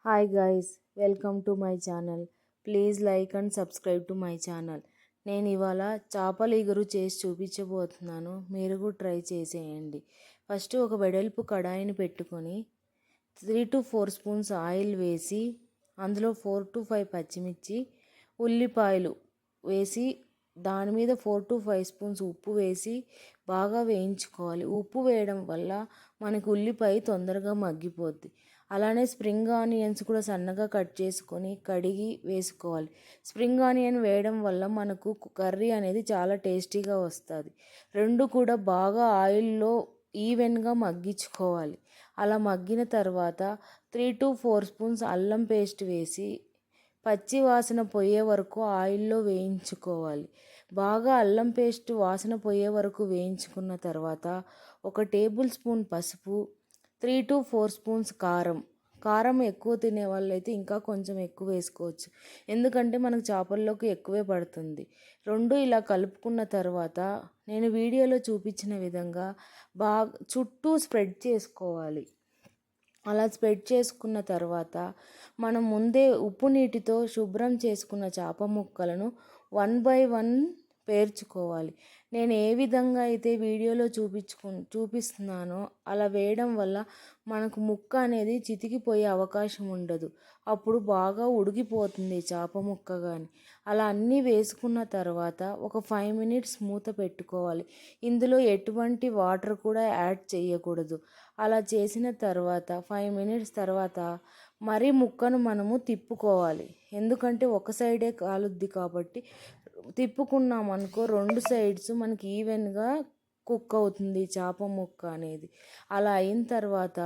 Hi guys, welcome to my channel. Please like and subscribe to my channel. నేను ఇవాళ చేపల ఇగురు చేసి చూపించబోతున్నాను. మీరు కూడా ట్రై చేసేయండి. ఫస్ట్ ఒక వెడల్పు కడాయిని పెట్టుకొని 3 to 4 స్పూన్స్ ఆయిల్ వేసి అందులో 4 to 5 పచ్చిమిర్చి ఉల్లిపాయలు వేసి దాని మీద 4 to 5 స్పూన్స్ ఉప్పు వేసి బాగా వేయించుకోవాలి. ఉప్పు వేయడం వల్ల మనకు ఉల్లిపాయ తొందరగా మగ్గిపోద్ది. అలానే స్ప్రింగ్ ఆనియన్స్ కూడా సన్నగా కట్ చేసుకొని కడిగి వేసుకోవాలి. స్ప్రింగ్ ఆనియన్ వేయడం వల్ల మనకు కర్రీ అనేది చాలా టేస్టీగా వస్తుంది. రెండు కూడా బాగా ఆయిల్లో ఈవెన్గా మగ్గించుకోవాలి. అలా మగ్గిన తర్వాత 3 to 4 స్పూన్స్ అల్లం పేస్ట్ వేసి పచ్చి వాసన పోయే వరకు ఆయిల్లో వేయించుకోవాలి. బాగా అల్లం పేస్ట్ వాసన పోయే వరకు వేయించుకున్న తర్వాత 1 టేబుల్ స్పూన్ పసుపు, 3 to 4 స్పూన్స్ కారం ఎక్కువ తినే వాళ్ళైతే ఇంకా కొంచెం ఎక్కువ వేసుకోవచ్చు, ఎందుకంటే మనకు చేపల్లోకి ఎక్కువే పడుతుంది. రెండు ఇలా కలుపుకున్న తర్వాత నేను వీడియోలో చూపించిన విధంగా బాగా చుట్టూ స్ప్రెడ్ చేసుకోవాలి. అలా స్ప్రెడ్ చేసుకున్న తర్వాత మనం ముందే ఉప్పు నీటితో శుభ్రం చేసుకున్న చేప ముక్కలను 1 by 1 పేర్చుకోవాలి. నేను ఏ విధంగా అయితే వీడియోలో చూపిస్తున్నానో అలా వేయడం వల్ల మనకు ముక్క అనేది చితికిపోయే అవకాశం ఉండదు. అప్పుడు బాగా ఉడికిపోతుంది చేప ముక్క కానీ. అలా అన్నీ వేసుకున్న తర్వాత ఒక 5 minutes మూత పెట్టుకోవాలి. ఇందులో ఎటువంటి వాటర్ కూడా యాడ్ చేయకూడదు. అలా చేసిన తర్వాత 5 minutes తర్వాత మరీ ముక్కను మనము తిప్పుకోవాలి. ఎందుకంటే ఒక సైడే కాలుద్ది కాబట్టి తిప్పుకున్నామనుకో 2 సైడ్స్ మనకి ఈవెన్గా కుక్ అవుతుంది చేప ముక్క అనేది. అలా అయిన తర్వాత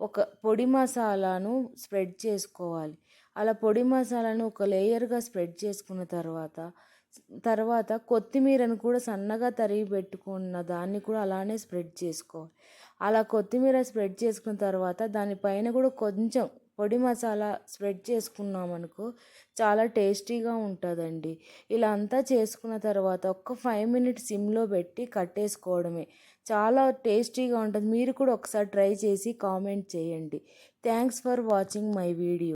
ఒక పొడి మసాలాను స్ప్రెడ్ చేసుకోవాలి. అలా పొడి మసాలాను ఒక లేయర్గా స్ప్రెడ్ చేసుకున్న తర్వాత కొత్తిమీరను కూడా సన్నగా తరిగి పెట్టుకున్న దాన్ని కూడా అలానే స్ప్రెడ్ చేసుకోవాలి. అలా కొత్తిమీర స్ప్రెడ్ చేసుకున్న తర్వాత దానిపైన కూడా కొంచెం పొడి మసాలా స్ప్రెడ్ చేసుకున్నామనుకో చాలా టేస్టీగా ఉంటుందండి. ఇలా అంతా చేసుకున్న తర్వాత ఒక్క 5 minutes సిమ్లో పెట్టి కట్టేసుకోవడమే. చాలా టేస్టీగా ఉంటుంది. మీరు కూడా ఒకసారి ట్రై చేసి కామెంట్ చేయండి. Thanks for watching my video.